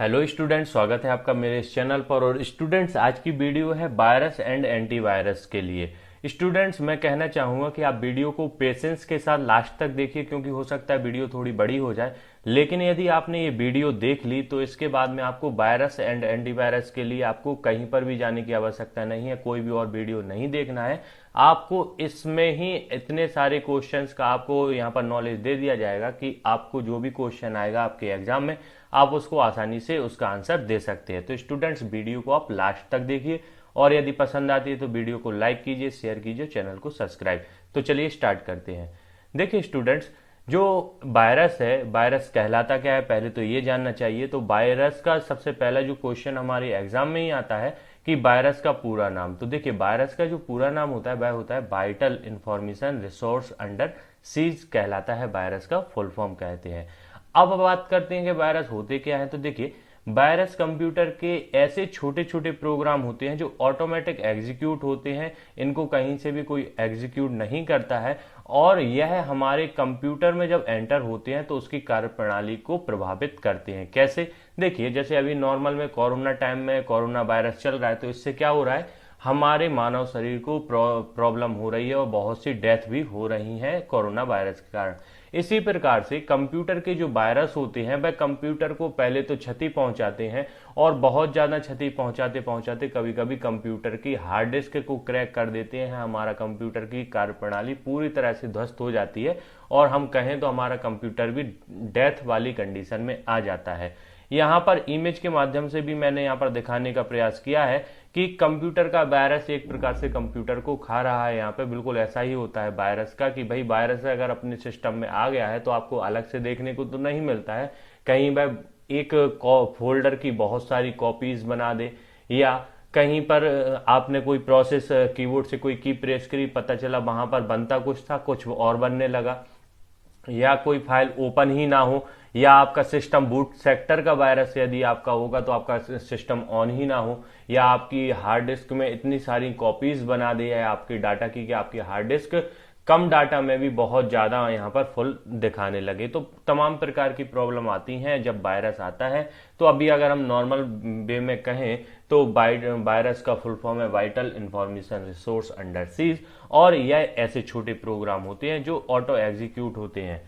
Hello student, स्वागत है आपका मेरे इस चैनल पर। और स्टूडेंट्स, आज की वीडियो है वायरस एंड एंटीवायरस के लिए। स्टूडेंट्स, मैं कहना चाहूँगा कि आप वीडियो को पेशेंस के साथ लास्ट तक देखिए, क्योंकि हो सकता है वीडियो थोड़ी बड़ी हो जाए। लेकिन यदि आपने ये वीडियो देख ली तो इसके बाद में आपको वायरस एंड एंटीवायरस के लिए आपको कहीं पर भी जाने की आवश्यकता नहीं है, कोई भी और वीडियो नहीं देखना है। आपको इसमें ही इतने सारे क्वेश्चंस का आपको यहाँ पर नॉलेज दे दिया जाएगा कि आपको जो भी क्वेश्चन आएगा आपके एग्जाम में आप उसको आसानी से उसका आंसर दे सकते हैं। तो स्टूडेंट्स, वीडियो को आप लास्ट तक देखिए और यदि पसंद आती है तो वीडियो को लाइक कीजिए, शेयर कीजिए, चैनल को सब्सक्राइब। तो चलिए स्टार्ट करते हैं। देखिए स्टूडेंट्स, जो वायरस है, वायरस कहलाता क्या है पहले तो ये जानना चाहिए। तो वायरस का सबसे पहला जो क्वेश्चन हमारे एग्जाम में ही आता है कि वायरस का पूरा नाम। तो देखिए, वायरस का जो पूरा नाम होता है वह होता है vital information resource under seize, कहलाता है, वायरस का फुल फॉर्म कहते हैं। अब बात करते हैं कि वायरस होते क्या है। तो देखिए, वायरस कंप्यूटर के ऐसे छोटे छोटे प्रोग्राम होते हैं जो ऑटोमेटिक एग्जीक्यूट होते हैं, इनको कहीं से भी कोई एग्जीक्यूट नहीं करता है, और यह हमारे कंप्यूटर में जब एंटर होते हैं तो उसकी कार्यप्रणाली को प्रभावित करते हैं। कैसे? देखिए, जैसे अभी नॉर्मल में कोरोना टाइम में कोरोना वायरस चल रहा है, तो इससे क्या हो रहा है, हमारे मानव शरीर को प्रॉब्लम हो रही है और बहुत सी डेथ भी हो रही है कोरोना वायरस के कारण। इसी प्रकार से कंप्यूटर के जो वायरस होते हैं वह कंप्यूटर को पहले तो क्षति पहुंचाते हैं, और बहुत ज्यादा क्षति पहुंचाते पहुंचाते कभी कभी कंप्यूटर की हार्ड डिस्क को क्रैक कर देते हैं। हमारा कंप्यूटर की कार्यप्रणाली पूरी तरह से ध्वस्त हो जाती है, और हम कहें तो हमारा कंप्यूटर भी डेथ वाली कंडीशन में आ जाता है। यहाँ पर इमेज के माध्यम से भी मैंने यहाँ पर दिखाने का प्रयास किया है कि कंप्यूटर का वायरस एक प्रकार से कंप्यूटर को खा रहा है। यहाँ पे बिल्कुल ऐसा ही होता है वायरस का, कि भाई वायरस अगर अपने सिस्टम में आ गया है तो आपको अलग से देखने को तो नहीं मिलता है। कहीं वह एक फोल्डर की बहुत सारी कॉपीज बना दे, या कहीं पर आपने कोई प्रोसेस कीबोर्ड से कोई की प्रेस करी, पता चला वहां पर बनता कुछ था, कुछ और बनने लगा, या कोई फाइल ओपन ही ना हो, या आपका सिस्टम बूट सेक्टर का वायरस यदि आपका होगा तो आपका सिस्टम ऑन ही ना हो, या आपकी हार्ड डिस्क में इतनी सारी कॉपीज बना दी है आपकी डाटा की कि आपकी हार्ड डिस्क कम डाटा में भी बहुत ज्यादा यहाँ पर फुल दिखाने लगे। तो तमाम प्रकार की प्रॉब्लम आती हैं जब वायरस आता है। तो अभी अगर हम नॉर्मल वे में कहें तो वायरस का फुल फॉर्म है vital information resource under seize, और यह ऐसे छोटे प्रोग्राम होते हैं जो ऑटो एग्जीक्यूट होते हैं।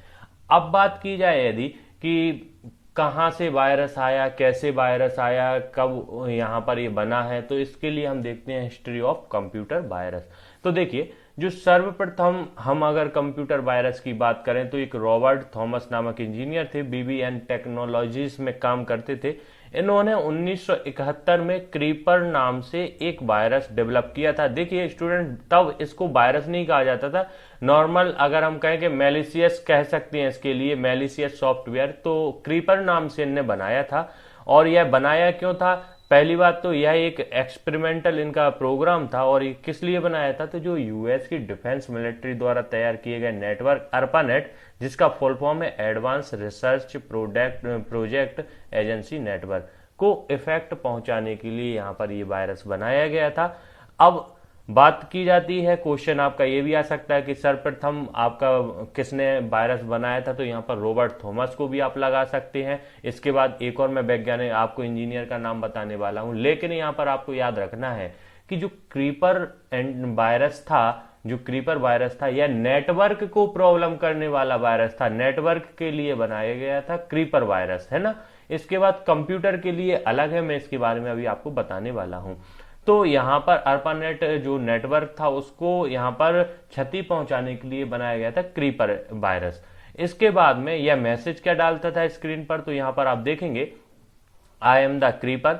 अब बात की जाए यदि कि कहाँ से वायरस आया, कैसे वायरस आया, कब यहाँ पर ये बना है, तो इसके लिए हम देखते हैं हिस्ट्री ऑफ कंप्यूटर वायरस। तो देखिए, जो सर्वप्रथम हम अगर कंप्यूटर वायरस की बात करें तो एक रॉबर्ट थॉमस नामक इंजीनियर थे, बीबीएन टेक्नोलॉजीज में काम करते थे। इन्होंने 1971 में क्रीपर नाम से एक वायरस डेवलप किया था। देखिए स्टूडेंट, तब इसको वायरस नहीं कहा जाता था, नॉर्मल अगर हम कहें कि मैलिशियस कह सकते हैं इसके लिए, मैलिशियस सॉफ्टवेयर। तो क्रीपर नाम से इनने बनाया था। और यह बनाया क्यों था? पहली बात तो यह एक एक्सपेरिमेंटल इनका प्रोग्राम था। और ये किस लिए बनाया था? तो जो यूएस की डिफेंस मिलिट्री द्वारा तैयार किए गए नेटवर्क ARPANET, जिसका फुल फॉर्म है advance research project agency network, को इफेक्ट पहुंचाने के लिए यहाँ पर ये वायरस बनाया गया था। अब बात की जाती है, क्वेश्चन आपका ये भी आ सकता है कि सर्वप्रथम आपका किसने वायरस बनाया था? तो यहाँ पर रॉबर्ट थॉमस को भी आप लगा सकते हैं। इसके बाद एक और मैं वैज्ञानिक आपको इंजीनियर का नाम बताने वाला हूं, लेकिन यहाँ पर आपको याद रखना है कि जो क्रीपर वायरस था यह नेटवर्क को प्रॉब्लम करने वाला वायरस था। नेटवर्क के लिए बनाया गया था क्रीपर वायरस, है ना। इसके बाद कंप्यूटर के लिए अलग है, मैं इसके बारे में अभी आपको बताने वाला हूं। तो यहाँ पर ARPANET जो नेटवर्क था उसको यहाँ पर क्षति पहुंचाने के लिए बनाया गया था क्रीपर वायरस। इसके बाद में यह मैसेज क्या डालता था स्क्रीन पर? तो यहाँ पर आप देखेंगे, I am the creeper,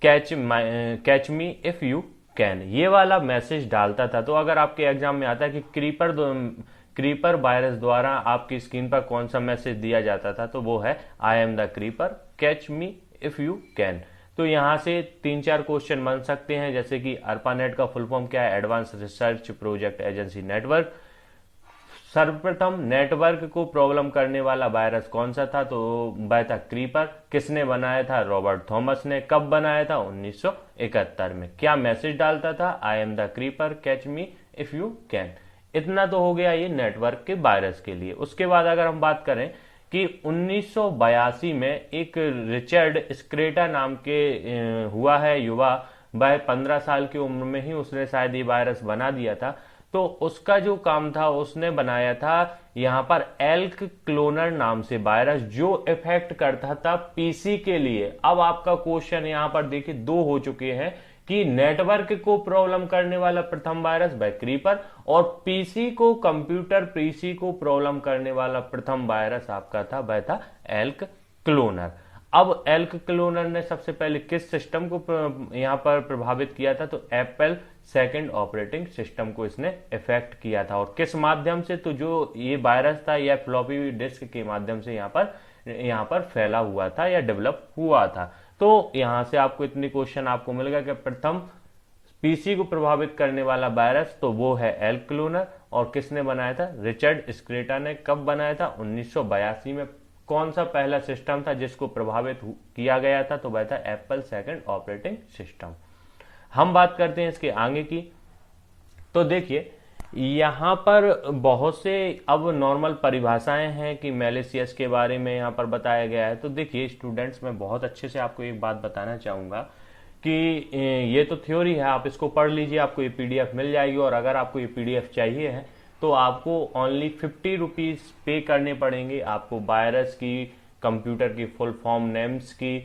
catch me if you can, ये वाला मैसेज डालता था। तो अगर आपके एग्जाम में आता है कि क्रीपर वायरस द्वारा आपकी स्क्रीन पर कौन सा मैसेज दिया जाता था, तो वो है I am the creeper, catch me if you can. तो यहां से 3-4 क्वेश्चन बन सकते हैं, जैसे कि ARPANET का फुल फॉर्म क्या है? Advance research project agency network. सर्वप्रथम नेटवर्क को प्रॉब्लम करने वाला वायरस कौन सा था? तो वह था क्रीपर। किसने बनाया था? रॉबर्ट थॉमस ने। कब बनाया था? 1971 में। क्या मैसेज डालता था? I am the creeper, catch me if you can. इतना तो हो गया ये नेटवर्क के वायरस के लिए। उसके बाद अगर हम बात करें कि 1982 में एक रिचर्ड स्क्रेटा नाम के हुआ है युवा, वह 15 साल की उम्र में ही उसने शायद ये वायरस बना दिया था। तो उसका जो काम था, उसने बनाया था यहाँ पर एल्क क्लोनर नाम से वायरस, जो इफेक्ट करता था पीसी के लिए। अब आपका क्वेश्चन यहाँ पर देखिए दो हो चुके हैं कि नेटवर्क को प्रॉब्लम करने वाला प्रथम वायरस वह क्रीपर, और पीसी को, कंप्यूटर पीसी को प्रॉब्लम करने वाला प्रथम वायरस आपका था, वह था एल्क क्लोनर। अब एल्क क्लोनर ने सबसे पहले किस सिस्टम को यहां पर प्रभावित किया था? तो एप्पल सेकंड ऑपरेटिंग सिस्टम को इसने इफेक्ट किया था। और किस माध्यम से? तो जो ये वायरस था यह फ्लॉपी डिस्क के माध्यम से यहाँ पर फैला हुआ था या डेवलप हुआ था। तो यहां से आपको इतने क्वेश्चन आपको मिल गया कि प्रथम पीसी को प्रभावित करने वाला वायरस तो वो है एल्क क्लोनर, और किसने बनाया था? रिचर्ड स्क्रेटा ने। कब बनाया था? 1982 में। कौन सा पहला सिस्टम था जिसको प्रभावित किया गया था? तो वह था एप्पल सेकंड ऑपरेटिंग सिस्टम। हम बात करते हैं इसके आगे की। तो देखिए यहाँ पर बहुत से अब नॉर्मल परिभाषाएं हैं कि मैलिशियस के बारे में यहाँ पर बताया गया है। तो देखिए स्टूडेंट्स, मैं बहुत अच्छे से आपको एक बात बताना चाहूंगा कि ये तो थ्योरी है, आप इसको पढ़ लीजिए, आपको ये पीडीएफ मिल जाएगी। और अगर आपको ये पीडीएफ चाहिए है तो आपको ओनली 50 रुपीज पे करने पड़ेंगे। आपको वायरस की, कंप्यूटर की फुल फॉर्म नेम्स की,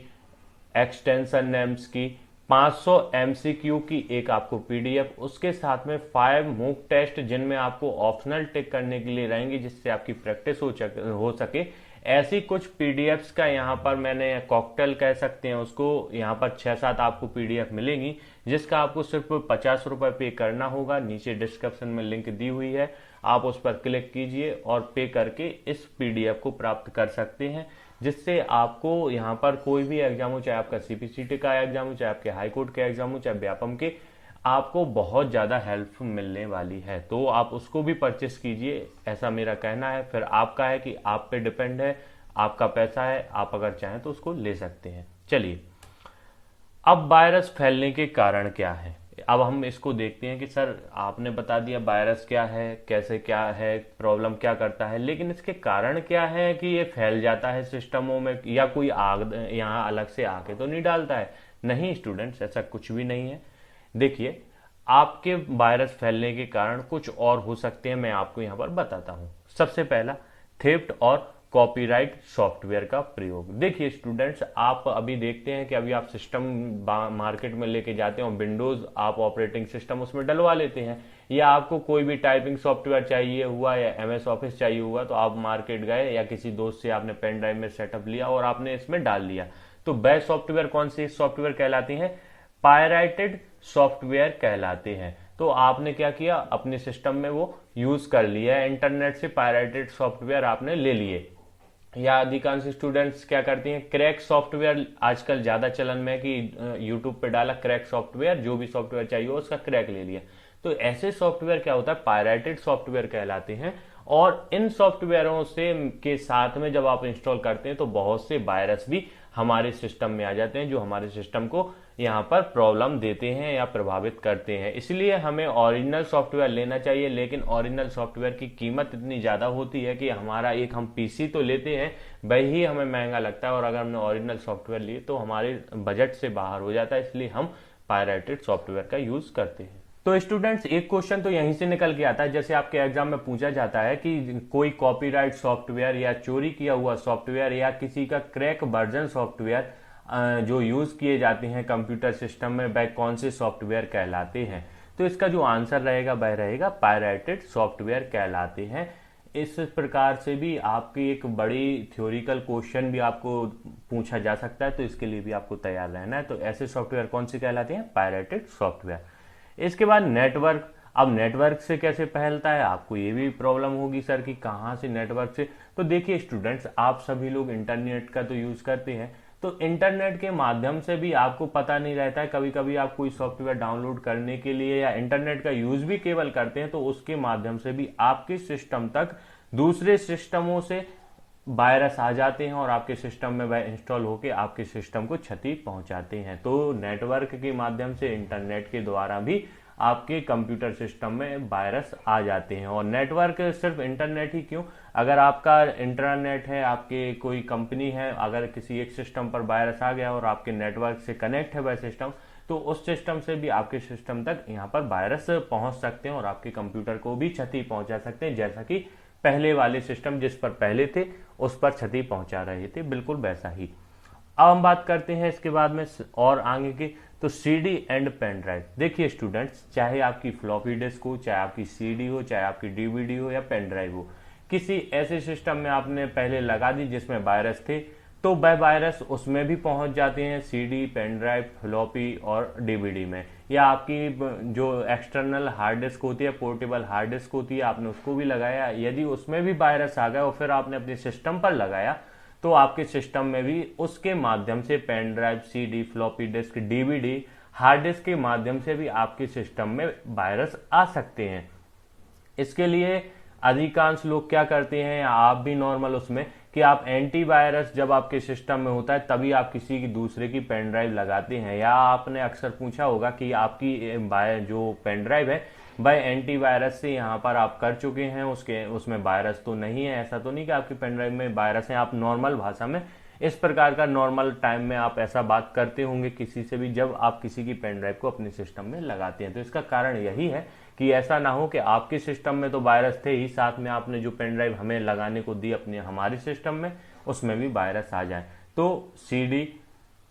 एक्सटेंशन नेम्स की, 500 एमसीक्यू की एक आपको पीडीएफ, उसके साथ में 5 मूक टेस्ट जिनमें आपको ऑप्शनल टिक करने के लिए रहेंगे जिससे आपकी प्रैक्टिस हो सके। ऐसी कुछ पीडीएफ्स का यहाँ पर मैंने कॉकटेल कह सकते हैं उसको, यहाँ पर 6-7 आपको पीडीएफ मिलेंगी जिसका आपको सिर्फ 50 रुपए पे करना होगा। नीचे डिस्क्रिप्शन में लिंक दी हुई है, आप उस पर क्लिक कीजिए और पे करके इस पीडीएफ को प्राप्त कर सकते हैं, जिससे आपको यहाँ पर कोई भी एग्जाम हो, चाहे आपका सीपीसीटी का एग्जाम हो, चाहे आपके हाई कोर्ट के एग्जाम हो, चाहे व्यापम के, आपको बहुत ज्यादा हेल्प मिलने वाली है। तो आप उसको भी परचेस कीजिए, ऐसा मेरा कहना है। फिर आपका है कि आप पे डिपेंड है, आपका पैसा है, आप अगर चाहें तो उसको ले सकते हैं। चलिए, अब वायरस फैलने के कारण क्या है, अब हम इसको देखते हैं कि सर आपने बता दिया वायरस क्या है, कैसे क्या है, प्रॉब्लम क्या करता है, लेकिन इसके कारण क्या है कि ये फैल जाता है सिस्टमों में, या कोई आग यहाँ अलग से आके तो नहीं डालता है? नहीं स्टूडेंट्स, ऐसा कुछ भी नहीं है। देखिए, आपके वायरस फैलने के कारण कुछ और हो सकते हैं, मैं आपको यहां पर बताता हूं। सबसे पहला, थेफ्ट और कॉपीराइट सॉफ्टवेयर का प्रयोग। देखिए स्टूडेंट्स, आप अभी देखते हैं कि अभी आप सिस्टम मार्केट में लेके जाते हैं और विंडोज आप ऑपरेटिंग सिस्टम उसमें डलवा लेते हैं, या आपको कोई भी टाइपिंग सॉफ्टवेयर चाहिए हुआ या एमएस ऑफिस चाहिए हुआ तो आप मार्केट गए या किसी दोस्त से आपने पेन ड्राइव में सेटअप लिया और आपने इसमें डाल लिया। तो वह सॉफ्टवेयर कौन सी सॉफ्टवेयर कहलाती है? पायरेटेड सॉफ्टवेयर कहलाते हैं। तो आपने क्या किया, अपने सिस्टम में वो यूज कर लिया, इंटरनेट से पायरेटेड सॉफ्टवेयर आपने ले लिए। या अधिकांश स्टूडेंट्स क्या करते हैं, क्रैक सॉफ्टवेयर आजकल ज्यादा चलन में है कि यूट्यूब पे डाला क्रैक सॉफ्टवेयर, जो भी सॉफ्टवेयर चाहिए उसका क्रैक ले लिया। तो ऐसे सॉफ्टवेयर क्या होता है, पायरेटेड सॉफ्टवेयर कहलाते हैं। और इन सॉफ्टवेयरों से के साथ में जब आप इंस्टॉल करते हैं तो बहुत से वायरस भी हमारे सिस्टम में आ जाते हैं, जो हमारे सिस्टम को यहाँ पर प्रॉब्लम देते हैं या प्रभावित करते हैं। इसलिए हमें ओरिजिनल सॉफ्टवेयर लेना चाहिए, लेकिन ओरिजिनल सॉफ्टवेयर की कीमत इतनी ज़्यादा होती है कि हमारा एक हम पीसी तो लेते हैं वही हमें महंगा लगता है, और अगर हमने ओरिजिनल सॉफ्टवेयर लिए तो हमारे बजट से बाहर हो जाता है, इसलिए हम पायरेटेड सॉफ्टवेयर का यूज करते हैं। तो स्टूडेंट्स, एक क्वेश्चन तो यहीं से निकल के आता है, जैसे आपके एग्जाम में पूछा जाता है कि कोई कॉपीराइट सॉफ्टवेयर या चोरी किया हुआ सॉफ्टवेयर या किसी का क्रैक वर्जन सॉफ्टवेयर जो यूज किए जाते हैं कंप्यूटर सिस्टम में, वह कौन से सॉफ्टवेयर कहलाते हैं? तो इसका जो आंसर रहेगा वह रहेगा पायरेटेड सॉफ्टवेयर कहलाते हैं। इस प्रकार से भी आपकी एक बड़ी थ्योरिकल क्वेश्चन भी आपको पूछा जा सकता है, तो इसके लिए भी आपको तैयार रहना है। तो ऐसे सॉफ्टवेयर कौन से कहलाते हैं? Pirated software. इसके बाद नेटवर्क। अब नेटवर्क से कैसे फैलता है, आपको ये भी प्रॉब्लम होगी सर कि कहाँ से नेटवर्क से। तो देखिए स्टूडेंट्स, आप सभी लोग इंटरनेट का तो यूज करते हैं, तो इंटरनेट के माध्यम से भी आपको पता नहीं रहता है, कभी कभी आप कोई सॉफ्टवेयर डाउनलोड करने के लिए या इंटरनेट का यूज भी केवल करते हैं, तो उसके माध्यम से भी आपके सिस्टम तक दूसरे सिस्टमों से वायरस आ जाते हैं और आपके सिस्टम में वह इंस्टॉल होकर आपके सिस्टम को क्षति पहुंचाते हैं। तो नेटवर्क के माध्यम से, इंटरनेट के द्वारा भी आपके कंप्यूटर सिस्टम में वायरस आ जाते हैं। और नेटवर्क सिर्फ इंटरनेट ही क्यों, अगर आपका इंटरनेट है, आपके कोई कंपनी है, अगर किसी एक सिस्टम पर वायरस आ गया और आपके नेटवर्क से कनेक्ट है वह सिस्टम, तो उस सिस्टम से भी आपके सिस्टम तक यहाँ पर वायरस पहुंच सकते हैं और आपके कंप्यूटर को भी क्षति पहुंचा सकते हैं, जैसा कि पहले वाले सिस्टम जिस पर पहले थे उस पर क्षति पहुंचा रहे थे, बिल्कुल वैसा ही। अब हम बात करते हैं इसके बाद में और आगे की, तो सीडी एंड पेन ड्राइव। देखिए स्टूडेंट्स, चाहे आपकी फ्लॉपी डिस्क हो, चाहे आपकी सीडी हो, चाहे आपकी डीवीडी हो या पेन ड्राइव हो, किसी ऐसे सिस्टम में आपने पहले लगा दी जिसमें वायरस थे, तो वह वायरस उसमें भी पहुंच जाते हैं, सीडी, पेन ड्राइव, फ्लॉपी और डीवीडी में। या आपकी जो एक्सटर्नल हार्ड डिस्क होती है, पोर्टेबल हार्ड डिस्क होती है, आपने उसको भी लगाया, यदि उसमें भी वायरस आ गया और फिर आपने अपने सिस्टम पर लगाया, तो आपके सिस्टम में भी उसके माध्यम से pen drive, CD, floppy disk, DVD, hard disk के माध्यम से भी आपके सिस्टम में वायरस आ सकते हैं। इसके लिए अधिकांश लोग क्या करते हैं, आप भी नॉर्मल उसमें, कि आप एंटीवायरस जब आपके सिस्टम में होता है तभी आप किसी की दूसरे की पेन ड्राइव लगाते हैं। या आपने अक्सर पूछा होगा कि आपकी जो पेन ड्राइव है वह एंटीवायरस से यहाँ पर आप कर चुके हैं, उसमें वायरस तो नहीं है। ऐसा तो नहीं कि आपकी पेन ड्राइव में वायरस है। आप नॉर्मल भाषा में इस प्रकार का नॉर्मल टाइम में आप ऐसा बात करते होंगे किसी से भी जब आप किसी की पेन ड्राइव को अपने सिस्टम में लगाते हैं। तो इसका कारण यही है कि ऐसा ना हो कि आपके सिस्टम में तो वायरस थे ही, साथ में आपने जो पेन ड्राइव हमें लगाने को दी अपने हमारे सिस्टम में उसमें भी वायरस आ जाए। तो CD,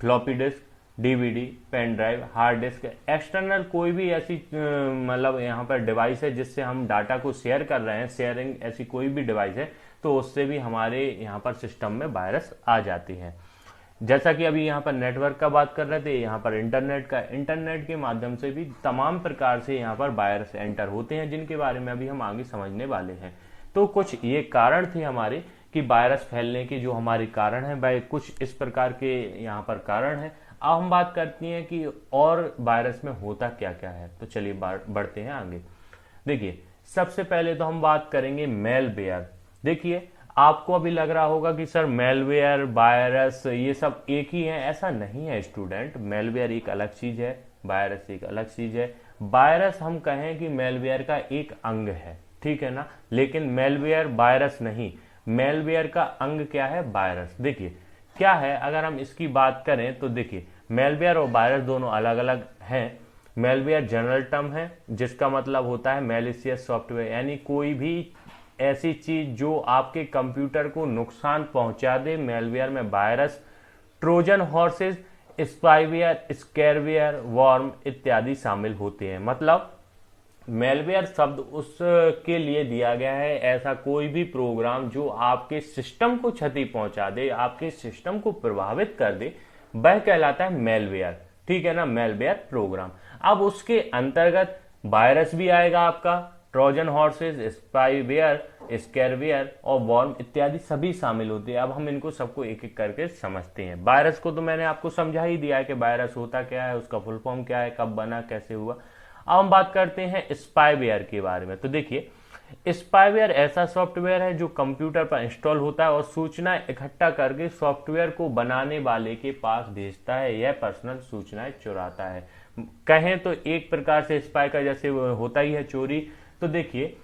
floppy disk, DVD, pen drive, hard disk, external कोई भी ऐसी मतलब यहाँ पर डिवाइस है जिससे हम डाटा को शेयर कर रहे हैं, शेयरिंग ऐसी कोई भी डिवाइस है, तो उससे भी हमारे यहाँ पर सिस्टम में वायरस आ जाती हैं। जैसा कि अभी यहाँ पर नेटवर्क का बात कर रहे थे, यहाँ पर इंटरनेट के माध्यम से भी तमाम प्रकार से यहाँ पर वायरस एंटर होते हैं, जिनके बारे में अभी हम आगे समझने वाले हैं। तो कुछ ये कारण थे हमारे कि वायरस फैलने के, जो हमारे कारण है वह कुछ इस प्रकार के यहाँ पर कारण है। अब हम बात करती हैं कि और वायरस में होता क्या क्या है। तो चलिए बढ़ते हैं आगे। देखिए सबसे पहले तो हम बात करेंगे मेलवेयर। देखिए आपको अभी लग रहा होगा कि सर मेलवेयर, वायरस ये सब एक ही है। ऐसा नहीं है स्टूडेंट, मेलवेयर एक अलग चीज है, वायरस एक अलग चीज है। वायरस हम कहें कि मेलवेयर का एक अंग है, ठीक है ना, लेकिन मेलवेयर वायरस नहीं। मेलवेयर का अंग क्या है? वायरस। देखिए क्या है, अगर हम इसकी बात करें तो देखिए मेलवेयर और वायरस दोनों अलग अलग हैं। मेलवेयर जनरल टर्म है जिसका मतलब होता है मैलिशियस सॉफ्टवेयर, यानी कोई भी ऐसी चीज जो आपके कंप्यूटर को नुकसान पहुंचा दे। मेलवेयर में virus, trojan horses, spyware, scareware, worm इत्यादि शामिल होते हैं। मतलब मेलवेयर शब्द उसके लिए दिया गया है ऐसा कोई भी प्रोग्राम जो आपके सिस्टम को क्षति पहुंचा दे, आपके सिस्टम को प्रभावित कर दे, वह कहलाता है मेलवेयर, ठीक है ना, मेलवेयर प्रोग्राम। अब उसके अंतर्गत वायरस भी आएगा आपका, ट्रोजन हॉर्सेस, स्पाईवेयर, स्कैरवेयर और वॉर्म इत्यादि सभी शामिल होते हैं। अब हम इनको सबको एक एक करके समझते हैं। वायरस को तो मैंने आपको समझा ही दिया है कि वायरस होता क्या है, उसका फुल फॉर्म क्या है, कब बना, कैसे हुआ। अब हम बात करते हैं स्पाईवेयर के बारे में। तो देखिए स्पाईवेयर ऐसा सॉफ्टवेयर है जो कंप्यूटर पर इंस्टॉल होता है और सूचनाएं इकट्ठा करके सॉफ्टवेयर को बनाने वाले के पास भेजता है। यह पर्सनल सूचनाएं चुराता है। कहें तो एक प्रकार से स्पाई का जैसे होता ही है चोरी। तो देखिए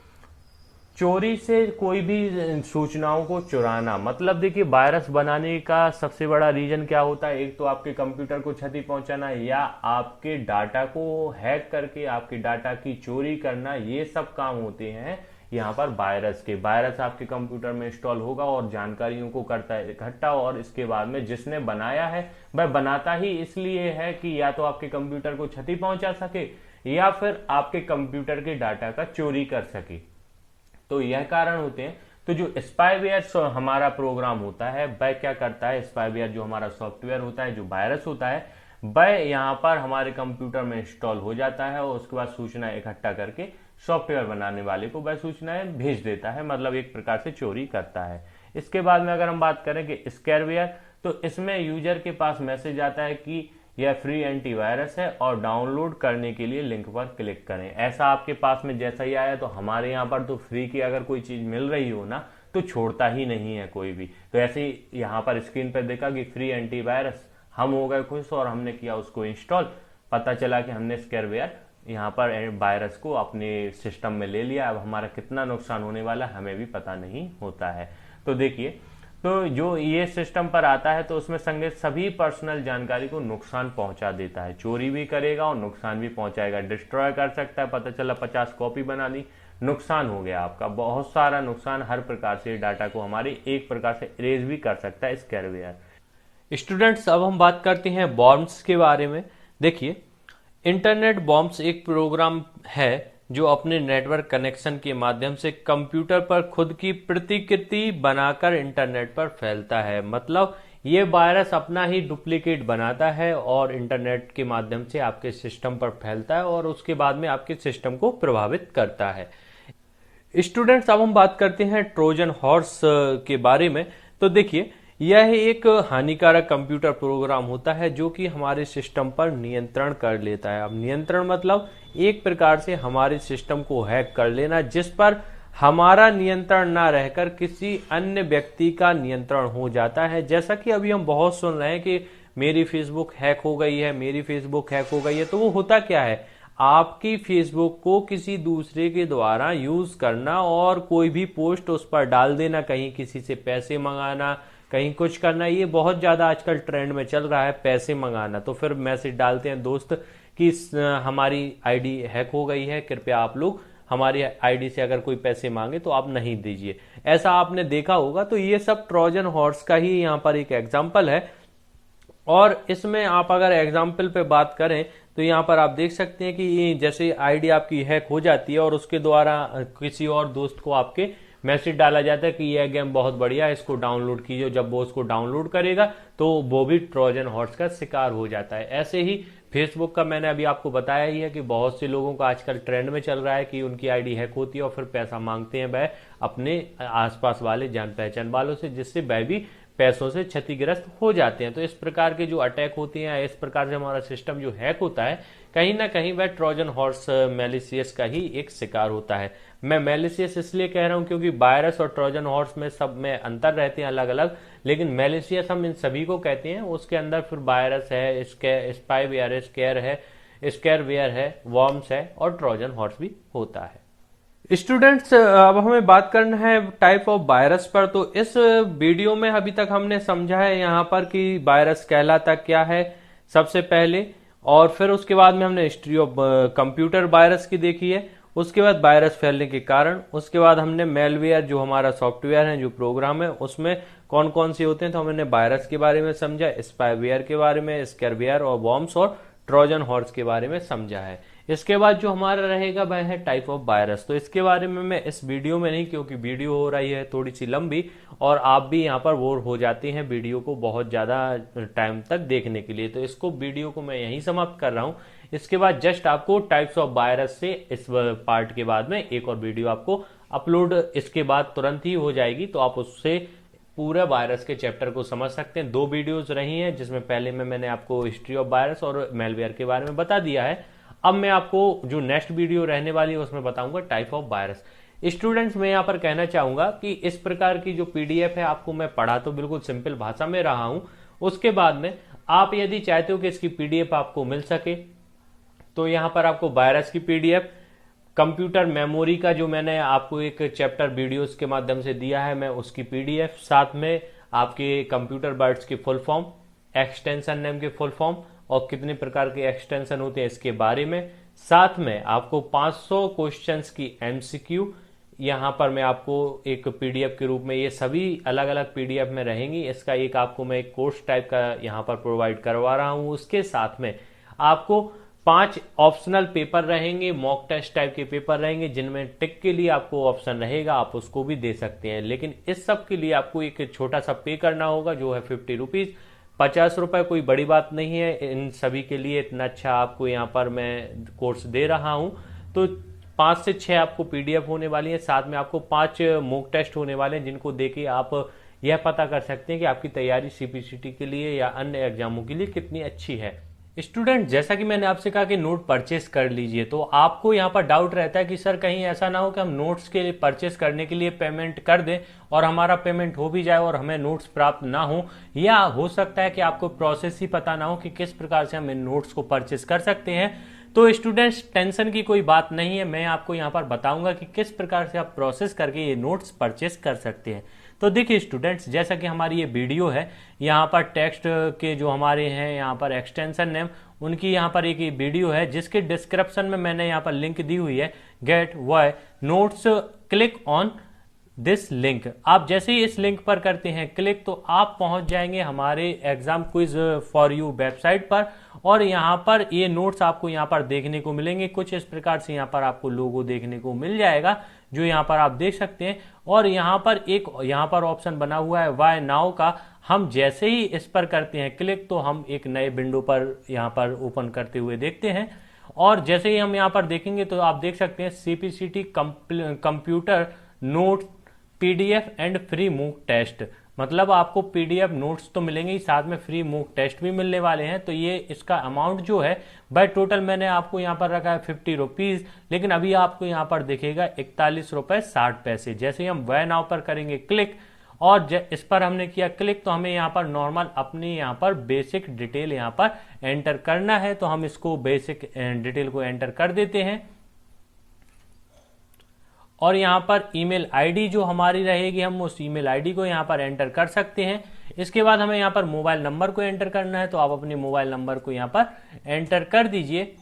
चोरी से कोई भी सूचनाओं को चुराना, मतलब देखिए वायरस बनाने का सबसे बड़ा रीजन क्या होता है, एक तो आपके कंप्यूटर को क्षति पहुंचाना या आपके डाटा को हैक करके आपके डाटा की चोरी करना, ये सब काम होते हैं यहाँ पर वायरस के। वायरस आपके कंप्यूटर में इंस्टॉल होगा और जानकारियों को करता है इकट्ठा, और इसके बाद में जिसने बनाया है वह बनाता ही इसलिए है कि या तो आपके कंप्यूटर को क्षति पहुंचा सके या फिर आपके कंप्यूटर के डाटा का चोरी कर सके। तो यह कारण होते हैं। तो जो स्पाईवेयर हमारा प्रोग्राम होता है वह क्या करता है, स्पाईवेयर जो हमारा सॉफ्टवेयर होता है, जो वायरस होता है, वह यहाँ पर हमारे कंप्यूटर में इंस्टॉल हो जाता है और उसके बाद सूचनाएं इकट्ठा करके सॉफ्टवेयर बनाने वाले को वह सूचनाएं भेज देता है, मतलब एक प्रकार से चोरी करता है। इसके बाद में अगर हम बात करें कि स्कैरवेयर, तो इसमें यूजर के पास मैसेज आता है कि यह फ्री एंटीवायरस है और डाउनलोड करने के लिए लिंक पर क्लिक करें। ऐसा आपके पास में जैसा ही आया, तो हमारे यहाँ पर तो फ्री की अगर कोई चीज मिल रही हो ना तो छोड़ता ही नहीं है कोई भी। तो ऐसे ही यहाँ पर स्क्रीन पर देखा कि फ्री एंटीवायरस, हम हो गए खुश और हमने किया उसको इंस्टॉल, पता चला कि हमने स्कैरवेयर यहाँ पर वायरस को अपने सिस्टम में ले लिया। अब हमारा कितना नुकसान होने वाला है हमें भी पता नहीं होता है। तो देखिए, तो जो ये सिस्टम पर आता है तो उसमें संगे सभी पर्सनल जानकारी को नुकसान पहुंचा देता है, चोरी भी करेगा और नुकसान भी पहुंचाएगा, डिस्ट्रॉय कर सकता है। पता चला 50 कॉपी बना ली, नुकसान हो गया आपका, बहुत सारा नुकसान। हर प्रकार से डाटा को हमारे एक प्रकार से इरेज भी कर सकता है स्कैरवेयर। स्टूडेंट्स, अब हम बात करते हैं बॉम्ब्स के बारे में। देखिए, इंटरनेट बॉम्ब्स एक प्रोग्राम है जो अपने नेटवर्क कनेक्शन के माध्यम से कंप्यूटर पर खुद की प्रतिकृति बनाकर इंटरनेट पर फैलता है। मतलब ये वायरस अपना ही डुप्लीकेट बनाता है और इंटरनेट के माध्यम से आपके सिस्टम पर फैलता है और उसके बाद में आपके सिस्टम को प्रभावित करता है। स्टूडेंट्स, अब हम बात करते हैं ट्रोजन हॉर्स के बारे में। तो देखिए, यह एक हानिकारक कंप्यूटर प्रोग्राम होता है जो कि हमारे सिस्टम पर नियंत्रण कर लेता है। अब नियंत्रण मतलब एक प्रकार से हमारे सिस्टम को हैक कर लेना, जिस पर हमारा नियंत्रण ना रहकर किसी अन्य व्यक्ति का नियंत्रण हो जाता है। जैसा कि अभी हम बहुत सुन रहे हैं कि मेरी फेसबुक हैक हो गई है, मेरी फेसबुक हैक हो गई है। तो वो होता क्या है, आपकी फेसबुक को किसी दूसरे के द्वारा यूज करना और कोई भी पोस्ट उस पर डाल देना, कहीं किसी से पैसे मंगाना, कहीं कुछ करना। ये बहुत ज्यादा आजकल ट्रेंड में चल रहा है, पैसे मंगाना। तो फिर मैसेज डालते हैं दोस्त कि हमारी आईडी हैक हो गई है, कृपया आप लोग हमारी आईडी से अगर कोई पैसे मांगे तो आप नहीं दीजिए। ऐसा आपने देखा होगा। तो ये सब ट्रोजन हॉर्स का ही यहाँ पर एक एग्जाम्पल है। और इसमें आप अगर एग्जाम्पल पे बात करें तो यहाँ पर आप देख सकते हैं कि ये जैसे आईडी आपकी हैक हो जाती है और उसके द्वारा किसी और दोस्त को आपके मैसेज डाला जाता है कि यह गेम बहुत बढ़िया है, इसको डाउनलोड कीजिए। जब वो उसको डाउनलोड करेगा तो वो भी ट्रोजन हॉर्स का शिकार हो जाता है। ऐसे ही फेसबुक का मैंने अभी आपको बताया ही है कि बहुत से लोगों का आजकल ट्रेंड में चल रहा है कि उनकी आईडी हैक होती है और फिर पैसा मांगते हैं वह अपने आसपास वाले जान पहचान वालों से, जिससे वह भी पैसों से क्षतिग्रस्त हो जाते हैं। तो इस प्रकार के जो अटैक होते हैं, इस प्रकार से हमारा सिस्टम जो हैक होता है, कहीं ना कहीं वह ट्रोजन हॉर्स मैलिशियस का ही एक शिकार होता है। मैं मैलिशियस इसलिए कह रहा हूं क्योंकि वायरस और ट्रोजन हॉर्स में सब में अंतर रहते हैं अलग अलग, लेकिन मैलिशियस हम इन सभी को कहते हैं। उसके अंदर फिर वायरस है, स्पाईवेयर है, स्कैरवेयर है, वॉर्म्स है और ट्रोजन हॉर्स भी होता है। स्टूडेंट्स, अब हमें बात करना है टाइप ऑफ वायरस पर। तो इस वीडियो में अभी तक हमने समझा है यहाँ पर कि वायरस कहलाता क्या है सबसे पहले, और फिर उसके बाद में हमने हिस्ट्री ऑफ कंप्यूटर वायरस की देखी है, उसके बाद वायरस फैलने के कारण, उसके बाद हमने मेलवेयर जो हमारा सॉफ्टवेयर है, जो प्रोग्राम है, उसमें कौन कौन से होते हैं, तो हमने वायरस के बारे में समझा, स्पाईवेयर के बारे में, स्कैरवेयर और वॉर्म्स और ट्रोजन हॉर्स के बारे में समझा है। इसके बाद जो हमारा रहेगा वह है टाइप ऑफ वायरस। तो इसके बारे में मैं इस वीडियो में नहीं, क्योंकि वीडियो हो रही है थोड़ी सी लंबी और आप भी यहाँ पर बोर हो जाते हैं वीडियो को बहुत ज्यादा टाइम तक देखने के लिए। तो इसको वीडियो को मैं यहीं समाप्त कर रहा हूँ। इसके बाद जस्ट आपको टाइप्स ऑफ वायरस से इस पार्ट के बाद में एक और वीडियो आपको अपलोड इसके बाद तुरंत ही हो जाएगी, तो आप उससे पूरा वायरस के चैप्टर को समझ सकते हैं। 2 वीडियोस रही हैं जिसमें पहले में मैंने आपको हिस्ट्री ऑफ वायरस और मेलवेयर के बारे में बता दिया है। अब मैं आपको जो नेक्स्ट वीडियो रहने वाली है उसमें बताऊंगा टाइप ऑफ वायरस। स्टूडेंट्स, मैं यहाँ पर कहना चाहूंगा कि इस प्रकार की जो पीडीएफ है आपको मैं पढ़ा तो बिल्कुल सिंपल भाषा में रहा हूं, उसके बाद में आप यदि चाहते हो कि इसकी पीडीएफ आपको मिल सके तो यहाँ पर आपको वायरस की पीडीएफ, कंप्यूटर मेमोरी का जो मैंने आपको एक चैप्टर वीडियोस के माध्यम से दिया है मैं उसकी पीडीएफ, साथ में आपके कंप्यूटर वर्ड्स की फुल फॉर्म, एक्सटेंशन नेम के फुल फॉर्म और कितने प्रकार के एक्सटेंशन होते हैं इसके बारे में, साथ में आपको 500 क्वेश्चंस की एमसीक्यू यहाँ पर मैं आपको एक पीडीएफ के रूप में, ये सभी अलग अलग पीडीएफ में रहेंगी, इसका एक आपको मैं एक कोर्स टाइप का यहाँ पर प्रोवाइड करवा रहा हूँ। उसके साथ में आपको 5 ऑप्शनल पेपर रहेंगे, मॉक टेस्ट टाइप के पेपर रहेंगे जिनमें टिक के लिए आपको ऑप्शन रहेगा, आप उसको भी दे सकते हैं। लेकिन इस सब के लिए आपको एक छोटा सा पे करना होगा जो है 50 रुपीज, 50 रुपए कोई बड़ी बात नहीं है। इन सभी के लिए इतना अच्छा आपको यहाँ पर मैं कोर्स दे रहा हूँ। तो 5 से 6 आपको पीडीएफ होने वाली है, साथ में आपको 5 मॉक टेस्ट होने वाले हैं जिनको देके आप यह पता कर सकते हैं कि आपकी तैयारी सीपीसीटी के लिए या अन्य एग्जामों के लिए कितनी अच्छी है। स्टूडेंट, जैसा कि मैंने आपसे कहा कि नोट परचेस कर लीजिए, तो आपको यहाँ पर डाउट रहता है कि सर कहीं ऐसा ना हो कि हम नोट्स के लिए परचेस करने के लिए पेमेंट कर दें और हमारा पेमेंट हो भी जाए और हमें नोट्स प्राप्त ना हो, या हो सकता है कि आपको प्रोसेस ही पता ना हो कि किस प्रकार से हम इन नोट्स को परचेस कर सकते हैं। तो स्टूडेंट्स टेंशन की कोई बात नहीं है, मैं आपको यहाँ पर बताऊंगा कि किस प्रकार से आप प्रोसेस करके ये नोट्स परचेस कर सकते हैं। तो देखिए स्टूडेंट्स, जैसा कि हमारी ये वीडियो है, यहाँ पर टेक्स्ट के जो हमारे हैं यहाँ पर एक्सटेंशन नेम, उनकी यहाँ पर एक वीडियो है जिसके डिस्क्रिप्शन में मैंने यहाँ पर लिंक दी हुई है, get why notes, click on this link. आप जैसे ही इस लिंक पर करते हैं क्लिक, तो आप पहुंच जाएंगे हमारे exam quiz for you website पर, और यहाँ पर ये नोट्स आपको यहाँ पर देखने को मिलेंगे। कुछ इस प्रकार से यहाँ पर आपको लोगो देखने को मिल जाएगा, जो यहाँ पर आप देख सकते हैं। और यहाँ पर एक यहाँ पर ऑप्शन बना हुआ है वाई नाउ का, हम जैसे ही इस पर करते हैं क्लिक, तो हम एक नए विंडो पर यहाँ पर ओपन करते हुए देखते हैं। और जैसे ही हम यहाँ पर देखेंगे तो आप देख सकते हैं CPCT computer note PDF and free मूक टेस्ट, मतलब आपको PDF नोट्स तो मिलेंगे ही, साथ में फ्री मूक टेस्ट भी मिलने वाले हैं। तो ये इसका अमाउंट जो है बाय टोटल मैंने आपको यहाँ पर रखा है 50 रुपीज, लेकिन अभी आपको यहाँ पर दिखेगा 41 रुपए 60 पैसे। जैसे ही हम वे नाउ पर करेंगे क्लिक, और इस पर हमने किया क्लिक, तो हमें यहाँ पर नॉर्मल अपनी यहाँ पर बेसिक डिटेल यहाँ पर एंटर करना है। तो हम इसको बेसिक डिटेल को एंटर कर देते हैं, और यहाँ पर ईमेल आईडी जो हमारी रहेगी, हम उस ईमेल आईडी को यहाँ पर एंटर कर सकते हैं। इसके बाद हमें यहाँ पर मोबाइल नंबर को एंटर करना है, तो आप अपने मोबाइल नंबर को यहाँ पर एंटर कर दीजिए।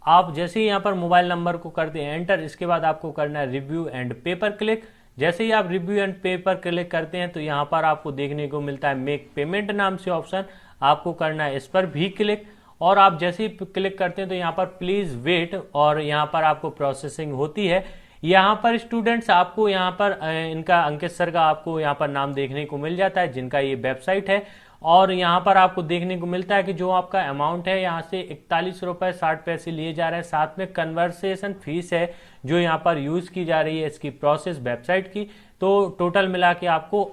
आप जैसे ही यहाँ पर मोबाइल नंबर को करते हैं एंटर, इसके बाद आपको करना है रिव्यू एंड पे पर क्लिक। जैसे ही आप रिव्यू एंड पे पर क्लिक करते हैं तो यहाँ पर आपको देखने को मिलता है मेक पेमेंट नाम से ऑप्शन, आपको करना है इस पर भी क्लिक। और आप जैसे ही क्लिक करते हैं तो यहाँ पर प्लीज वेट, और यहाँ पर आपको प्रोसेसिंग होती है। यहाँ पर स्टूडेंट्स आपको यहाँ पर इनका अंकित सर का आपको यहाँ पर नाम देखने को मिल जाता है, जिनका ये वेबसाइट है। और यहाँ पर आपको देखने को मिलता है कि जो आपका अमाउंट है यहाँ से 41 रुपए 60 पैसे लिए जा रहे हैं, साथ में कन्वर्सेशन फीस है जो यहाँ पर यूज की जा रही है इसकी प्रोसेस वेबसाइट की। तो टोटल मिला के आपको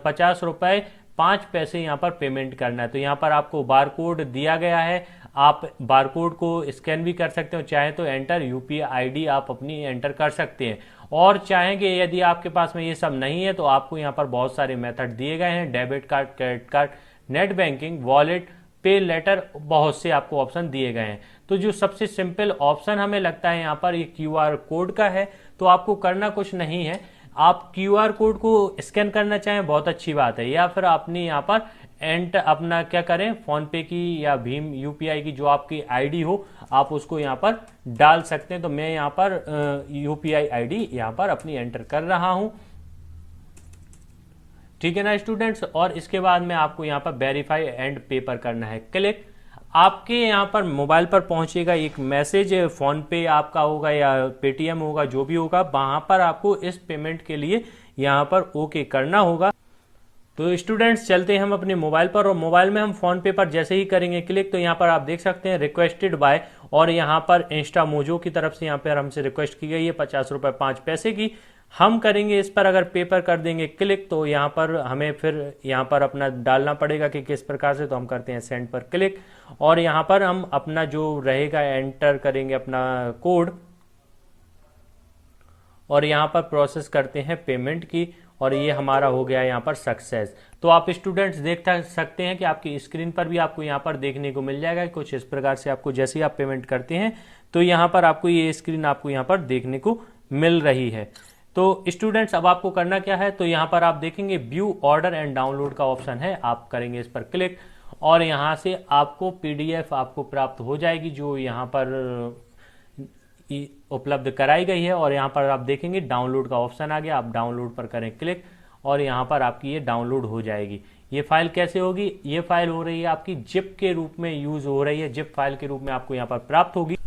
50 रुपए 5 पैसे यहाँ पर पेमेंट करना है। तो यहाँ पर आपको बार कोड दिया गया है, आप बार कोड को स्कैन भी कर सकते हो, चाहे तो एंटर UPI ID आप अपनी एंटर कर सकते हैं। और चाहेंगे यदि आपके पास में ये सब नहीं है तो आपको यहाँ पर बहुत सारे मेथड दिए गए हैं, debit card, credit card, net banking, wallet, पे लेटर, बहुत से आपको ऑप्शन दिए गए हैं। तो जो सबसे सिंपल ऑप्शन हमें लगता है यहाँ पर ये QR कोड का है। तो आपको करना कुछ नहीं है, आप QR कोड को स्कैन करना चाहें बहुत अच्छी बात है, या फिर अपनी यहाँ पर अपना क्या करें, फोन पे की या भीम UPI की जो आपकी ID हो आप उसको यहाँ पर डाल सकते हैं। तो मैं यहाँ पर UPI ID यहाँ पर अपनी एंटर कर रहा हूँ, ठीक है ना स्टूडेंट्स। और इसके बाद में आपको यहाँ पर वेरीफाई एंड पे पर करना है क्लिक। आपके यहाँ पर मोबाइल पर पहुंचेगा एक मैसेज, फोन पे आपका होगा या पेटीएम होगा, जो भी होगा, वहां पर आपको इस पेमेंट के लिए यहाँ पर ओके करना होगा। तो स्टूडेंट्स चलते हैं हम अपने मोबाइल पर, और मोबाइल में हम फोन पे पर जैसे ही करेंगे क्लिक, तो यहाँ पर आप देख सकते हैं रिक्वेस्टेड बाय, और यहाँ पर इंस्टा मोजो की तरफ से यहाँ पर हमसे रिक्वेस्ट की गई है 50 रुपए 5 पैसे की। हम करेंगे इस पर, अगर पेपर कर देंगे क्लिक, तो यहाँ पर हमें फिर यहाँ पर अपना डालना पड़ेगा कि किस प्रकार से। तो हम करते हैं सेंड पर क्लिक, और यहाँ पर हम अपना जो रहेगा एंटर करेंगे अपना कोड, और यहाँ पर प्रोसेस करते हैं पेमेंट की, और ये हमारा हो गया यहाँ पर सक्सेस। तो आप स्टूडेंट्स देख सकते हैं कि आपकी स्क्रीन पर भी आपको यहाँ पर देखने को मिल जाएगा कुछ इस प्रकार से। आपको जैसे ही आप पेमेंट करते हैं तो यहाँ पर आपको ये स्क्रीन आपको यहाँ पर देखने को मिल रही है। तो स्टूडेंट्स अब आपको करना क्या है, तो यहाँ पर आप देखेंगे व्यू ऑर्डर एंड डाउनलोड का ऑप्शन है, आप करेंगे इस पर क्लिक, और यहाँ से आपको PDF आपको प्राप्त हो जाएगी जो यहाँ पर उपलब्ध कराई गई है। और यहाँ पर आप देखेंगे डाउनलोड का ऑप्शन आ गया, आप डाउनलोड पर करें क्लिक, और यहाँ पर आपकी ये डाउनलोड हो जाएगी। ये फाइल कैसे होगी, ये फाइल हो रही है आपकी जिप के रूप में यूज हो रही है, जिप फाइल के रूप में आपको यहाँ पर प्राप्त होगी।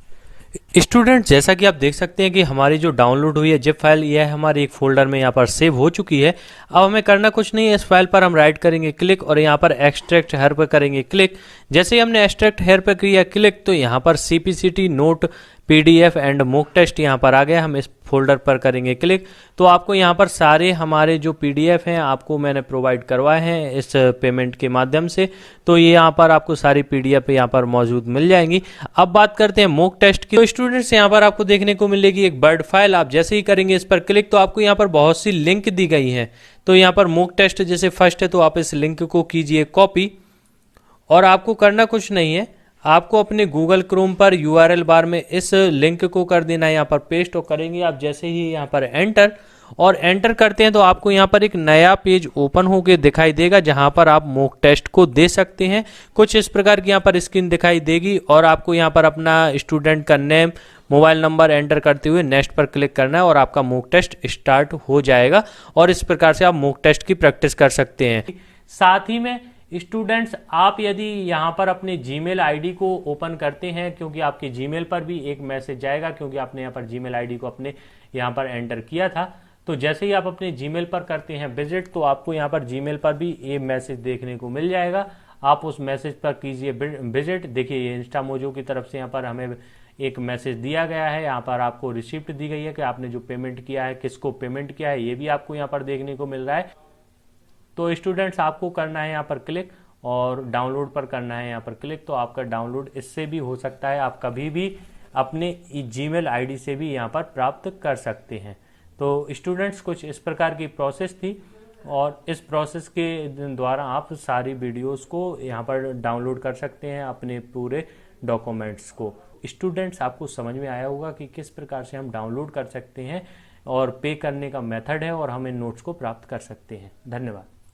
स्टूडेंट जैसा कि आप देख सकते हैं कि हमारी जो डाउनलोड हुई है जिप फाइल, यह हमारे एक फोल्डर में यहाँ पर सेव हो चुकी है। अब हमें करना कुछ नहीं है, इस फाइल पर हम राइट करेंगे क्लिक, और यहाँ पर एक्सट्रैक्ट हेयर पर करेंगे क्लिक। जैसे ही हमने एक्सट्रैक्ट हेयर पर किया क्लिक, तो यहाँ पर CPCT note PDF and mock test यहाँ पर आ गया। हम इस फोल्डर पर करेंगे क्लिक तो आपको यहाँ पर सारे हमारे जो PDF हैं आपको मैंने प्रोवाइड करवाए हैं इस पेमेंट के माध्यम से, तो ये यहाँ पर आपको सारी PDF यहाँ पर मौजूद मिल जाएंगी। अब बात करते हैं मॉक टेस्ट की। तो स्टूडेंट्स यहाँ पर आपको देखने को मिलेगी एक वर्ड फाइल। आप जैसे ही करेंगे इस पर क्लिक तो आपको यहाँ पर बहुत सी लिंक दी गई हैं। तो यहाँ पर मॉक टेस्ट जैसे फर्स्ट है तो आप इस लिंक को कीजिए कॉपी, और आपको करना कुछ नहीं है, आपको अपने गूगल क्रोम पर URL बार में इस लिंक को कर देना है यहाँ पर पेस्ट, और करेंगे आप जैसे ही यहाँ पर एंटर, और एंटर करते हैं तो आपको यहाँ पर एक नया पेज ओपन होकर दिखाई देगा जहाँ पर आप मॉक टेस्ट को दे सकते हैं। कुछ इस प्रकार की यहाँ पर स्क्रीन दिखाई देगी और आपको यहाँ पर अपना स्टूडेंट का नेम, मोबाइल नंबर एंटर करते हुए नेक्स्ट पर क्लिक करना है और आपका मॉक टेस्ट स्टार्ट हो जाएगा। और इस प्रकार से आप मॉक टेस्ट की प्रैक्टिस कर सकते हैं। साथ ही में स्टूडेंट्स आप यदि यहाँ पर अपने जीमेल आईडी को ओपन करते हैं, क्योंकि आपके जीमेल पर भी एक मैसेज जाएगा, क्योंकि आपने यहाँ पर जीमेल आईडी को अपने यहाँ पर एंटर किया था, तो जैसे ही आप अपने जीमेल पर करते हैं विजिट तो आपको यहाँ पर जीमेल पर भी ये मैसेज देखने को मिल जाएगा। आप उस मैसेज पर कीजिए विजिट। देखिए ये इंस्टामोजो की तरफ से यहाँ पर हमें एक मैसेज दिया गया है, यहाँ पर आपको रिसिप्ट दी गई है कि आपने जो पेमेंट किया है, किसको पेमेंट किया है, ये भी आपको यहाँ पर देखने को मिल रहा है। तो स्टूडेंट्स आपको करना है यहाँ पर क्लिक और डाउनलोड पर करना है यहाँ पर क्लिक, तो आपका डाउनलोड इससे भी हो सकता है। आप कभी भी अपने जीमेल आईडी से भी यहाँ पर प्राप्त कर सकते हैं। तो स्टूडेंट्स कुछ इस प्रकार की प्रोसेस थी, और इस प्रोसेस के द्वारा आप सारी वीडियोस को यहाँ पर डाउनलोड कर सकते हैं अपने पूरे डॉक्यूमेंट्स को। स्टूडेंट्स आपको समझ में आया होगा कि किस प्रकार से हम डाउनलोड कर सकते हैं और पे करने का मेथड है, और हम इन नोट्स को प्राप्त कर सकते हैं। धन्यवाद।